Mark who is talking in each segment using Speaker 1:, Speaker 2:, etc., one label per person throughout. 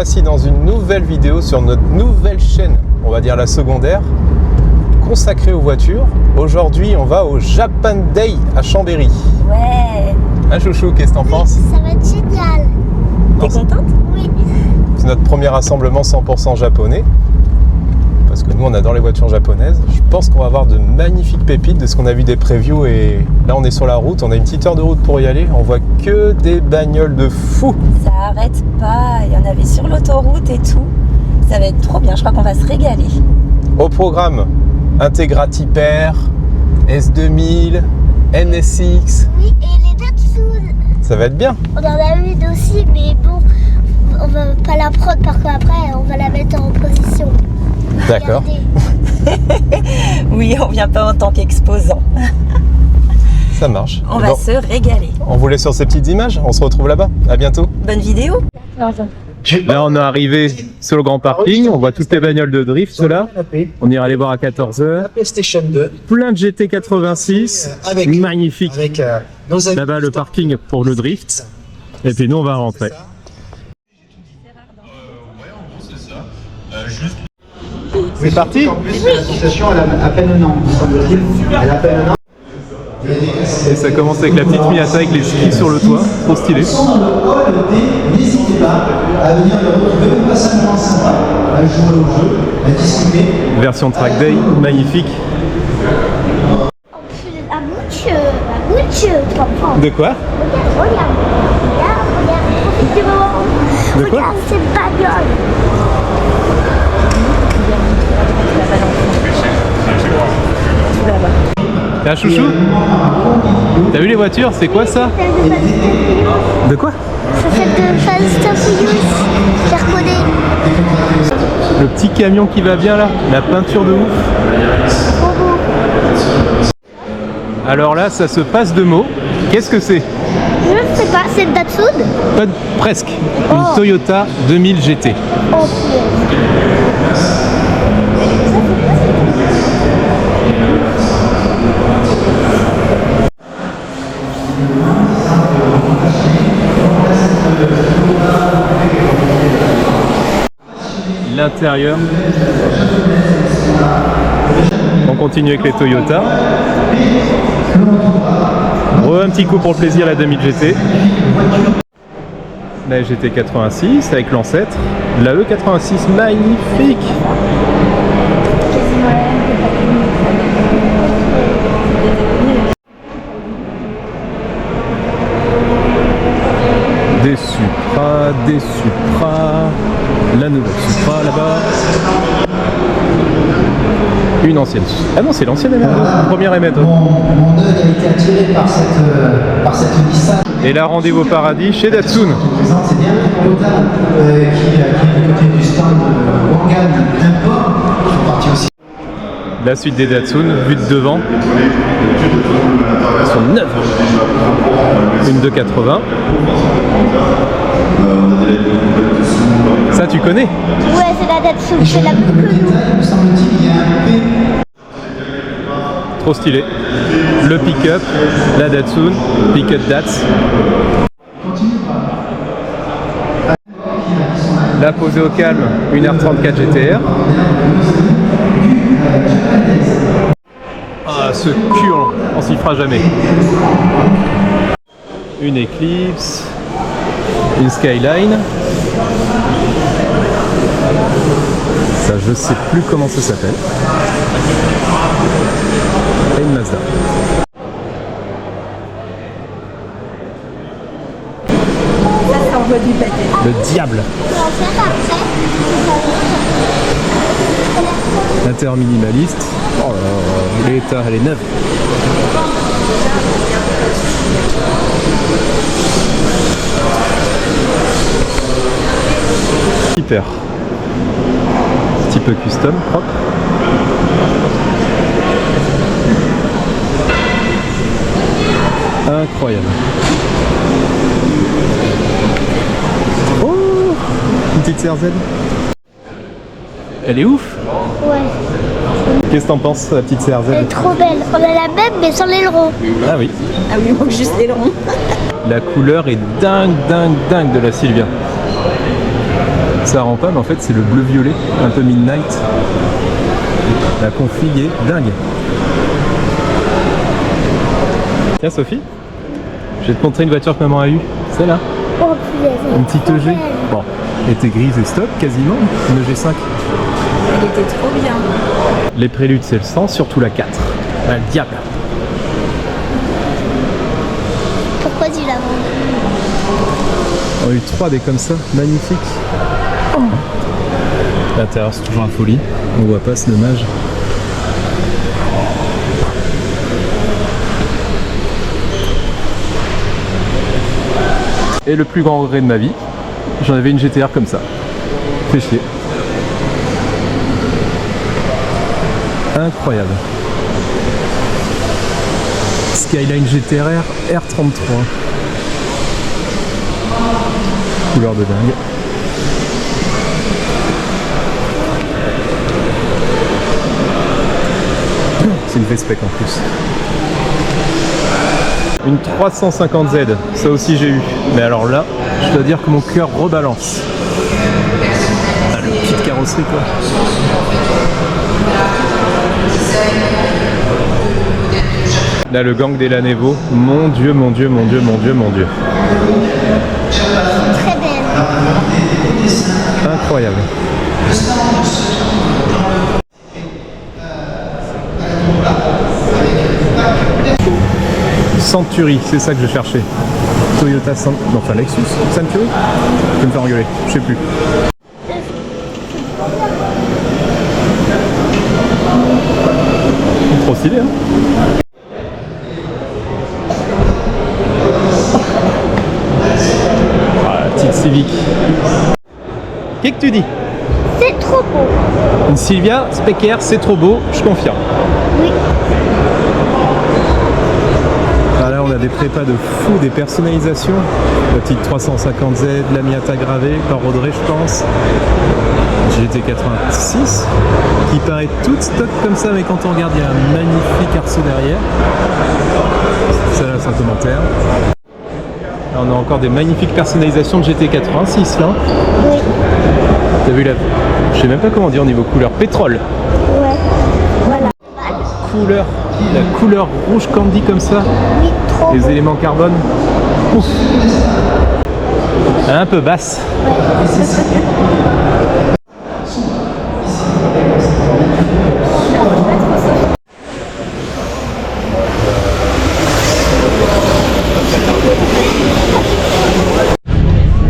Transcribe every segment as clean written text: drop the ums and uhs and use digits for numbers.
Speaker 1: revoici dans une nouvelle vidéo sur notre nouvelle chaîne, on va dire la secondaire, consacrée aux voitures. Aujourd'hui, on va au Japan Day à Chambéry.
Speaker 2: Ouais.
Speaker 1: Hein, chouchou, qu'est-ce que t'en penses?
Speaker 3: Ça va être génial.
Speaker 2: T'es contente?
Speaker 3: Oui.
Speaker 1: C'est notre premier rassemblement 100% japonais. Parce que nous, on adore les voitures japonaises. Je pense qu'on va avoir de magnifiques pépites de ce qu'on a vu des previews. Et là, on est sur la route. On a une petite heure de route pour y aller. On voit que des bagnoles de fous.
Speaker 2: Ça arrête pas. Il y en avait sur l'autoroute et tout. Ça va être trop bien. Je crois qu'on va se régaler.
Speaker 1: Au programme, Integra Type-R, S2000, NSX.
Speaker 3: Oui, et les Datsun.
Speaker 1: Ça va être bien.
Speaker 3: On en a une aussi, mais bon, on va pas la prendre parce qu'après, on va la mettre en position.
Speaker 1: D'accord.
Speaker 3: Regardez.
Speaker 2: Oui, on vient pas en tant qu'exposant.
Speaker 1: Ça marche.
Speaker 2: On va
Speaker 1: Bon,
Speaker 2: se régaler.
Speaker 1: on vous laisse sur ces petites images. On se retrouve là-bas. À bientôt.
Speaker 2: Bonne vidéo.
Speaker 1: Là, on est arrivé sur le grand parking. On voit toutes les bagnoles de drift là. On ira aller voir à 14h.
Speaker 4: La PlayStation 2
Speaker 1: Plein de GT86.
Speaker 4: avec
Speaker 1: Magnifique.
Speaker 4: nos amis.
Speaker 1: Là-bas, le parking pour le drift. Et puis nous, on va rentrer. C'est parti.
Speaker 5: En plus, l'association a à peine un an, me semble-t-il. Elle a à peine un an.
Speaker 1: Et ça commence avec la petite Miata avec les skis sur le toit. Trop stylé.
Speaker 5: N'hésitez pas à venir le retrouver, même pas simplement sympa, à jouer au jeu, à discuter.
Speaker 1: Version track day, magnifique.
Speaker 3: La bouche, papa.
Speaker 1: De quoi?
Speaker 3: Regarde, profite du moment.
Speaker 1: De quoi?
Speaker 3: Regarde cette bagnole.
Speaker 1: T'as un chouchou? T'as vu les voitures? C'est quoi ça? De quoi?
Speaker 3: Ça fait de Fast and Furious. J'ai reconnu.
Speaker 1: Le petit camion qui va bien là, la peinture de ouf.
Speaker 3: Trop beau.
Speaker 1: Alors là, ça se passe de mots. Qu'est-ce que c'est?
Speaker 3: Je sais pas, c'est Datsun.
Speaker 1: Presque. Une Toyota 2000 GT.
Speaker 3: Oh, punaise.
Speaker 1: L'intérieur. On continue avec les Toyota. Un petit coup pour le plaisir, la 2000 GT. La GT86 avec l'ancêtre. La E86 magnifique. Des Supra, la nouvelle Supra là-bas. Une ancienne. Ah non, c'est l'ancienne M2, première M2.
Speaker 5: Mon œil a été attiré par cette Nissan.
Speaker 1: Et là, rendez-vous au paradis chez Datsun.
Speaker 5: C'est bien Toyota qui est du côté du stand Wangan d'Import, qui font partie aussi.
Speaker 1: La suite des Datsun, vue de devant. Elles sont neuves. Une 280. Ça, tu connais?
Speaker 3: Ouais, c'est la Datsun, c'est la plus connue.
Speaker 5: Détail, me semble-t-il, il y a un P.
Speaker 1: Trop stylé. Le pick-up, la Datsun, pick-up Dats. Là, posé au calme, une R34 GTR. Ah, ce cul, on s'y fera jamais. Une Eclipse, une Skyline. Ça, je sais plus comment ça s'appelle. Et une Mazda.
Speaker 2: Ça envoie du pâté.
Speaker 1: Le diable. L'intérieur minimaliste. Oh là là, l'état, elle est neuve. Super. Petit peu custom, propre. Incroyable. Oh, une petite CRZ. Elle est ouf.
Speaker 3: Ouais.
Speaker 1: Qu'est-ce que t'en penses, la petite CRZ?
Speaker 3: Elle est trop belle. On a la même, mais sans l'aileron.
Speaker 1: Ah oui.
Speaker 2: Ah oui, il manque juste l'aileron.
Speaker 1: La couleur est dingue de la Silvia. Ça rend pas, mais en fait c'est le bleu-violet, un peu midnight. La config est dingue. Tiens Sophie, je vais te montrer une voiture que maman a eue. Celle-là.
Speaker 3: Oh, punaise.
Speaker 1: Une petite EG. Bon, elle était grise et stop quasiment, une EG5.
Speaker 2: Elle était trop bien.
Speaker 1: Les préludes c'est le 100, surtout la 4. Ah, le diable.
Speaker 3: Pourquoi tu l'as vendu?
Speaker 1: On a eu 3 des comme ça, magnifiques. Oh. L'intérieur c'est toujours un folie, on voit pas, c'est dommage. Et le plus grand regret de ma vie, j'en avais une GTR comme ça. Fait chier. Incroyable. Skyline GTR R33. Couleur de dingue. C'est une V-Spec en plus. Une 350Z, ça aussi j'ai eu. Mais alors là, je dois dire que mon cœur rebalance. Ah, le petite carrosserie quoi. Là le gang des Lanevo, mon dieu, mon dieu, mon dieu, mon dieu, mon dieu.
Speaker 3: Très belle.
Speaker 1: Incroyable. Century, c'est ça que je cherchais. Toyota Century, non, enfin Lexus Century. Je vais me faire engueuler, je sais plus. Trop stylé, hein. Ah, la petite Civic. Qu'est-ce que tu dis?
Speaker 3: C'est trop beau.
Speaker 1: Une Silvia Specker, c'est trop beau, je confirme.
Speaker 3: Oui.
Speaker 1: Ah là, on a des prépas de fou, des personnalisations. La petite 350Z, la Miata gravée par Audrey, je pense. GT86, qui paraît toute stock comme ça, mais quand on regarde, il y a un magnifique arceau derrière. Ça là, c'est un commentaire. Là, on a encore des magnifiques personnalisations de GT86 là.
Speaker 3: Oui.
Speaker 1: T'as vu la... Je sais même pas comment dire au niveau couleur. Pétrole.
Speaker 3: Ouais. Voilà.
Speaker 1: Couleur. La couleur rouge candy comme ça.
Speaker 3: Oui, trop
Speaker 1: Les
Speaker 3: beau.
Speaker 1: éléments carbone. Ouf. Un peu basse.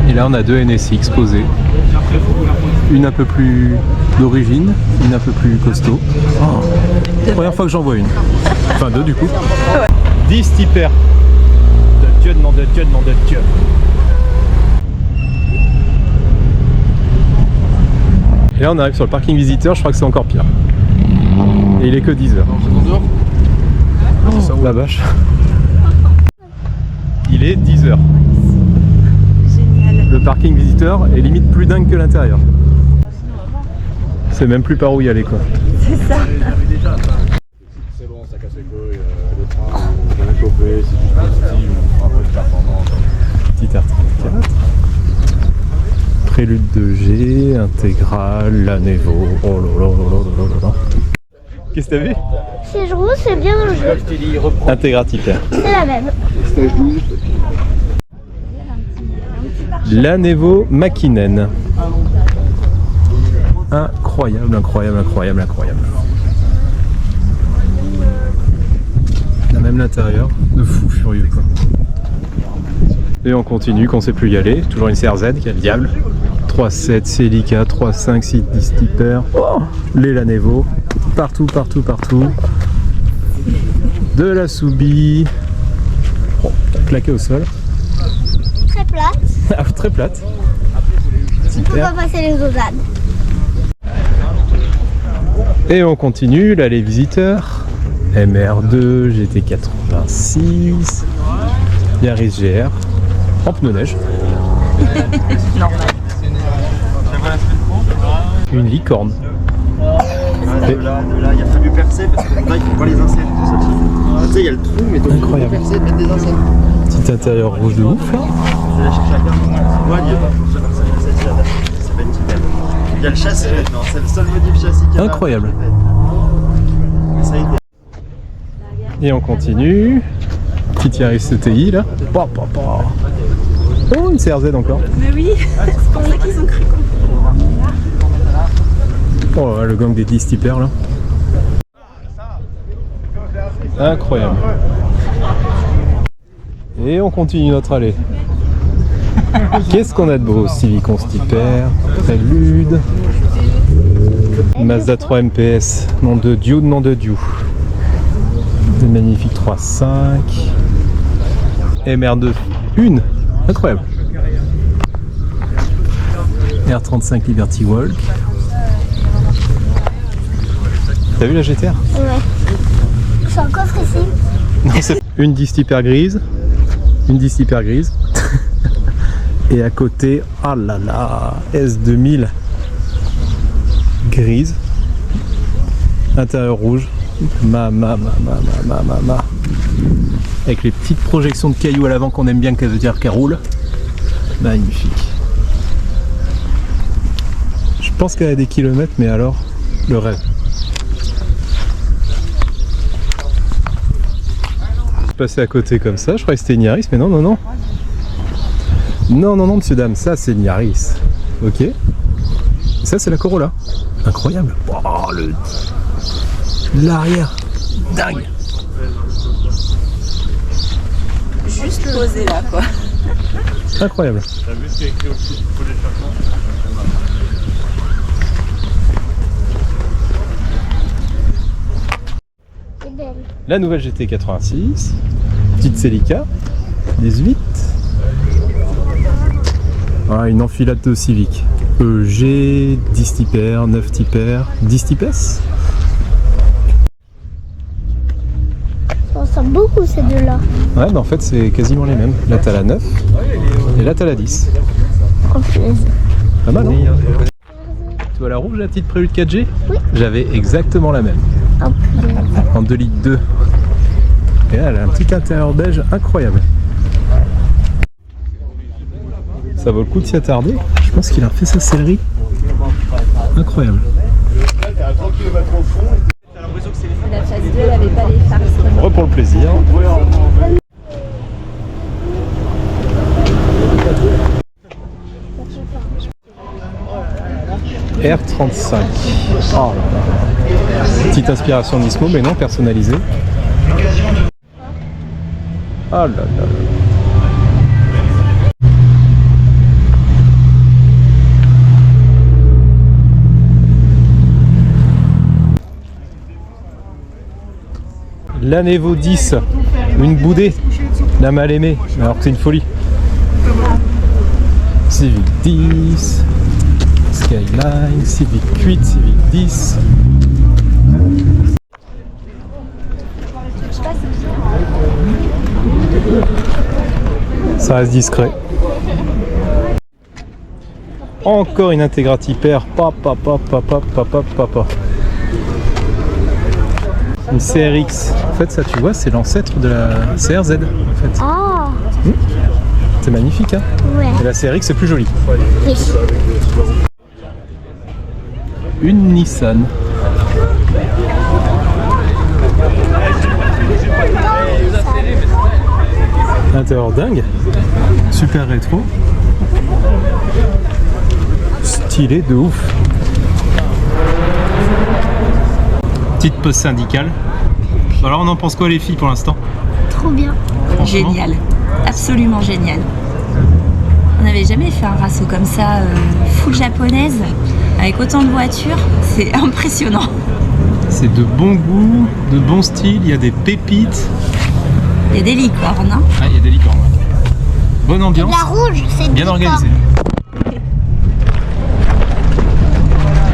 Speaker 1: Et là on a deux NSI exposés. Une un peu plus d'origine, une un peu plus costaud. Oh, première fois que j'en vois une. Enfin deux du coup. 10 hyper. De Dieu, nom de Dieu, nom de Dieu. Et là on arrive sur le parking visiteur, je crois que c'est encore pire. Et il est que 10h. Oh, la vache. Il est 10h.
Speaker 2: Génial.
Speaker 1: Le parking visiteur est limite plus dingue que l'intérieur. C'est même plus par où y aller quoi.
Speaker 2: C'est ça.
Speaker 6: C'est bon, ça casse les couilles, le train, on va chauffer, c'est juste positif, on fera un peu de performance.
Speaker 1: Petit R34. Prélude de G, intégrale, la Nevo. Oh là là là là là là. Qu'est-ce que t'as vu?
Speaker 3: Si je roule, c'est bien dans le jeu.
Speaker 1: Intégrate hyper.
Speaker 3: C'est la même.
Speaker 1: La Nevo Makinen. Incroyable, incroyable, incroyable, incroyable. On a même l'intérieur, de fou furieux quoi. Et on continue, qu'on sait plus y aller. Toujours une CRZ qui a le diable. 3.7 Celica, 3.5 6 Tipper. Oh, les Lanevo. Partout, partout, partout. De la Soubi. Oh, claqué au sol.
Speaker 3: Très plate.
Speaker 1: Ah, très plate.
Speaker 3: On peut pas passer les osades.
Speaker 1: Et on continue, là les visiteurs. MR2, GT86, Yaris GR, en pneu neige. Une licorne.
Speaker 6: De là, il a fallu percer parce que là, il faut pas les insectes. Tu sais, il y a le trou, mais donc il faut
Speaker 1: Incroyable.
Speaker 6: percer et mettre des insectes.
Speaker 1: Petit intérieur rouge de ouf là.
Speaker 6: Je vais aller chercher à 15 mois, il y a pas pour ça, ça va être
Speaker 7: Il y a le châssis maintenant, c'est le seul modif châssis qu'il y a.
Speaker 1: Incroyable.
Speaker 7: Ça a été.
Speaker 1: Et on continue. Petite Yaris CTI là. Oh, une CRZ encore.
Speaker 2: Mais oui, c'est pour ça qu'ils ont cru qu'on...
Speaker 1: Oh le gang des 10 tipers là. Incroyable. Et on continue notre allée. Qu'est-ce qu'on a de beau? Civicon Stiper, Prélude, Mazda 3 MPS, nom de Dieu, Des magnifiques 3.5, MR2, une, incroyable. R35 Liberty Walk. T'as vu la GTR?
Speaker 3: Ouais. C'est un coffre ici.
Speaker 1: Non, c'est une 10 hyper grise. Une 10 hyper grise. Et à côté, ah là là, S2000 grise. Intérieur rouge. Avec les petites projections de cailloux à l'avant qu'on aime bien, qu'elle veut dire qu'elle roule. Magnifique. Je pense qu'elle a des kilomètres, mais alors, le rêve. Passer à côté comme ça, je croyais que c'était une Yaris, mais non. Non, monsieur dame, ça c'est une Yaris. Ok. Et ça c'est la Corolla. Incroyable. Oh, l'arrière. Dingue.
Speaker 2: Juste posé là, quoi.
Speaker 1: Incroyable.
Speaker 6: T'as vu ce qui est écrit aussi pour les changements?
Speaker 3: C'est belle.
Speaker 1: La nouvelle GT 86. Petite Celica. 18. Ah, une enfilade de Civic. EG, 10 tipers, 9 tipers, 10 tipes.
Speaker 3: Ça ressemble beaucoup ces deux-là.
Speaker 1: Ouais, mais en fait c'est quasiment les mêmes. Là t'as la 9 et là t'as la 10.
Speaker 3: Oh, punaise.
Speaker 1: Pas mal, hein? Tu vois la rouge, la petite Prélude 4G?
Speaker 3: Oui.
Speaker 1: J'avais exactement la même.
Speaker 3: Oh, punaise.
Speaker 1: En 2 litres 2. Et là, elle a un petit intérieur beige incroyable. Ça vaut le coup de s'y attarder. Je pense qu'il a fait sa sellerie. Incroyable.
Speaker 2: La phase 2, elle avait pas les phares.
Speaker 1: Pour le plaisir. R35. Oh là là. Petite inspiration Nismo, mais non personnalisée. Oh là là. La Nevo 10, une boudée, la mal aimée, alors que c'est une folie. Civic 10, Skyline, Civic 8, Civic 10. Ça reste discret. Encore une Integra Hyper, papa. Une CRX. En fait, ça, tu vois, c'est l'ancêtre de la CRZ. En fait.
Speaker 3: Ah,
Speaker 1: C'est magnifique, hein?
Speaker 3: ouais.
Speaker 1: Et la CRX, c'est plus joli.
Speaker 3: Oui.
Speaker 1: Une Nissan. Intérieur dingue. Super rétro. Stylé de ouf. Petite pause syndicale. Alors on en pense quoi les filles pour l'instant?
Speaker 3: Trop bien.
Speaker 2: Génial. Absolument génial. On n'avait jamais fait un rasso comme ça, full japonaise, avec autant de voitures. C'est impressionnant.
Speaker 1: C'est de bon goût, de bon style, il y a des pépites.
Speaker 2: Il y a des licornes, hein.
Speaker 1: Ah, il y a des licornes. Bonne ambiance.
Speaker 3: La rouge, c'est
Speaker 1: Bien organisé.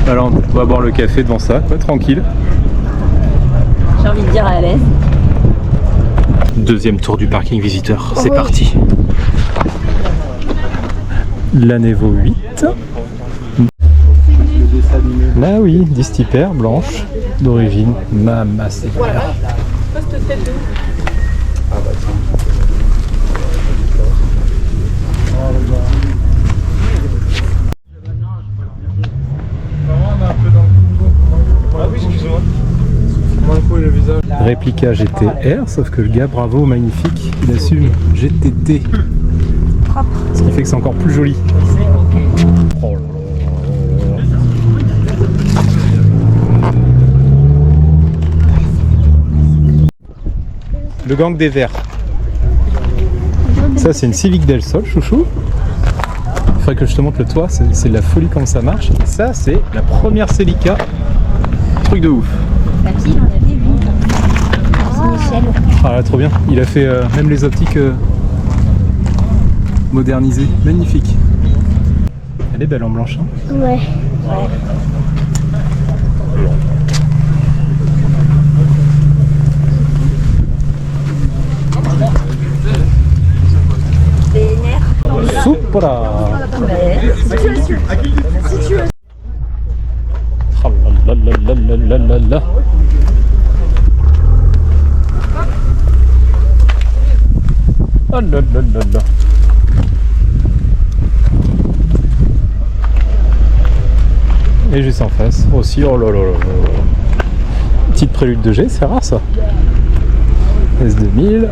Speaker 1: Alors on va boire le café devant ça, quoi, tranquille.
Speaker 2: J'ai envie de dire à l'aise.
Speaker 1: Deuxième tour du parking visiteur, c'est parti. La Nevo 8. Là oui, 10 hyper, blanche, d'origine Mama Sévère. réplica GTR, sauf que le gars, bravo, magnifique, il assume GTT.
Speaker 2: Propre.
Speaker 1: Ce qui fait que c'est encore plus joli. Oh là là. Le gang des Verts. Ça, c'est une Civic Del Sol, chouchou. Il faudrait que je te montre le toit, c'est de la folie comme ça marche. Et ça, c'est la première Celica. Truc de ouf.
Speaker 2: Papy, il en avait vu. Michel.
Speaker 1: Ah là, trop bien. Il a fait même les optiques modernisées. Magnifique. Elle est belle en blanche. Hein.
Speaker 3: Ouais.
Speaker 1: Supra. Oh là là là là là là là. Oh là là là là. Et juste en face aussi, oh là là là là. Petite prélude de G, c'est rare ça. S2000.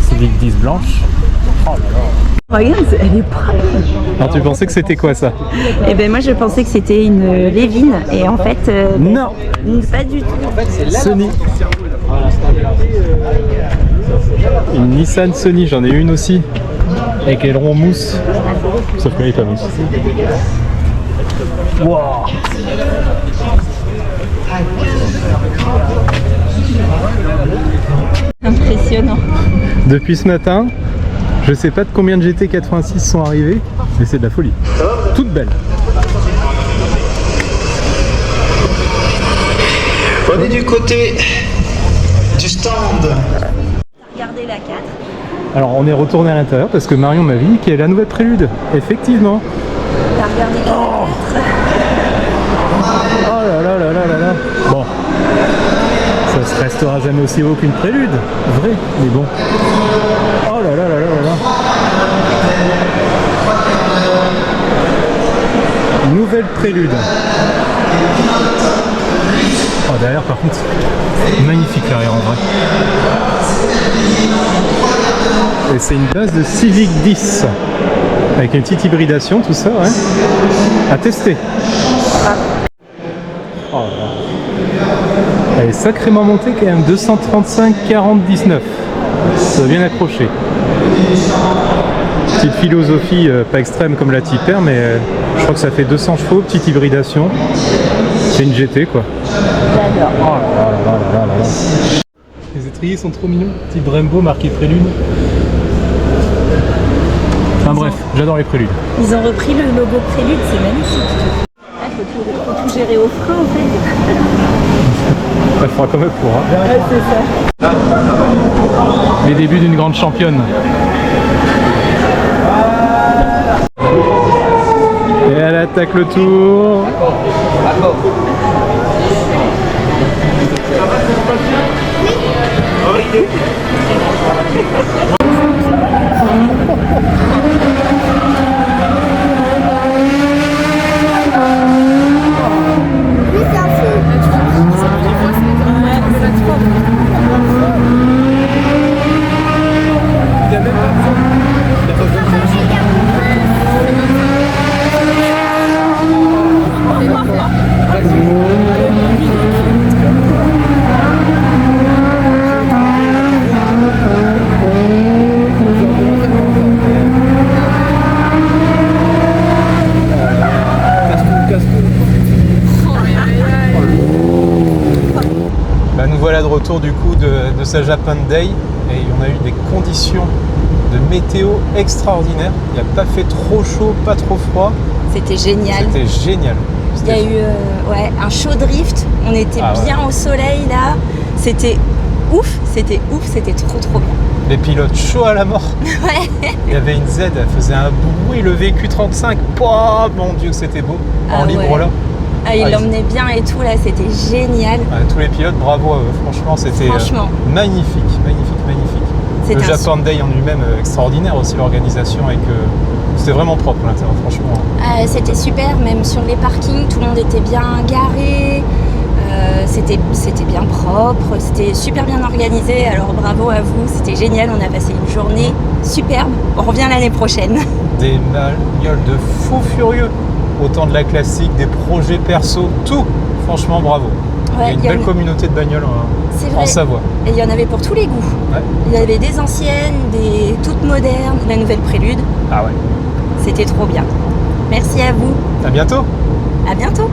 Speaker 1: Civic 10 blanche. Oh là là.
Speaker 2: Regarde, elle est propre.
Speaker 1: Alors tu pensais que c'était quoi ça?
Speaker 2: Eh ben moi je pensais que c'était une Lévin et en fait
Speaker 1: Non,
Speaker 2: pas du tout.
Speaker 1: Sony. Une Nissan Sony, j'en ai une aussi. Avec aileron mousse. Sauf qu'elle n'est pas mousse. Wow.
Speaker 2: Impressionnant.
Speaker 1: Depuis ce matin, je sais pas de combien de GT86 sont arrivés, mais c'est de la folie. Toute belle.
Speaker 5: On est du côté du stand.
Speaker 2: Regardez la 4.
Speaker 1: Alors on est retourné à l'intérieur parce que Marion m'a dit qu'il y a la nouvelle prélude. Effectivement.
Speaker 2: T'as regardé la 4.
Speaker 1: Oh là là là là là là. Bon. Ça se restera jamais aussi haut qu'une prélude. Vrai, mais bon. Oh là là là là là là. Nouvelle prélude. Oh derrière par contre, magnifique l'arrière en vrai. Et c'est une base de Civic 10. Avec une petite hybridation, tout ça, ouais. À tester. Oh là là. Elle est sacrément montée quand même, 235 40 19. Ça doit bien accrocher. Petite philosophie pas extrême comme la Type R, mais je crois que ça fait 200 chevaux, petite hybridation. C'est une GT quoi.
Speaker 2: J'adore.
Speaker 1: Oh là là là là là là. Les étriers sont trop mignons, petit Brembo marqué prélude. Enfin bref, j'adore les préludes.
Speaker 2: Ils ont repris le logo Prélude, c'est magnifique. Il faut tout gérer au frein en fait.
Speaker 1: Elle fera comme elle pourra.
Speaker 2: Ouais, c'est ça.
Speaker 1: Les débuts d'une grande championne. Et elle attaque le tour. Nous voilà de retour du coup de sa Japan Day et on a eu des conditions de météo extraordinaires. Il n'a pas fait trop chaud, pas trop froid.
Speaker 2: C'était génial.
Speaker 1: C'était génial.
Speaker 2: Il y a eu un chaud drift. On était bien au soleil là. C'était ouf, c'était trop bien.
Speaker 1: Les pilotes chauds à la mort.
Speaker 2: Ouais.
Speaker 1: Il y avait une Z, elle faisait un bruit, le VQ35. Oh mon dieu, c'était beau. En libre là.
Speaker 2: Ah, il l'emmenait bien et tout là, c'était génial.
Speaker 1: Tous les pilotes, bravo à eux. Franchement, c'était magnifique. Le Japan Day en lui-même, extraordinaire aussi l'organisation. C'était vraiment propre à l'intérieur, franchement.
Speaker 2: C'était super, même sur les parkings, tout le monde était bien garé. C'était bien propre, c'était super bien organisé, alors bravo à vous, c'était génial, on a passé une journée superbe. On revient l'année prochaine.
Speaker 1: Des bagnoles de fous furieux, autant de la classique, des projets perso, tout. Franchement, bravo. Il y a une belle communauté de bagnoles en Savoie.
Speaker 2: Et il y en avait pour tous les goûts.
Speaker 1: Ouais.
Speaker 2: Il y avait des anciennes, des toutes modernes, la nouvelle Prélude.
Speaker 1: Ah ouais.
Speaker 2: C'était trop bien. Merci à vous.
Speaker 1: À bientôt.
Speaker 2: À bientôt.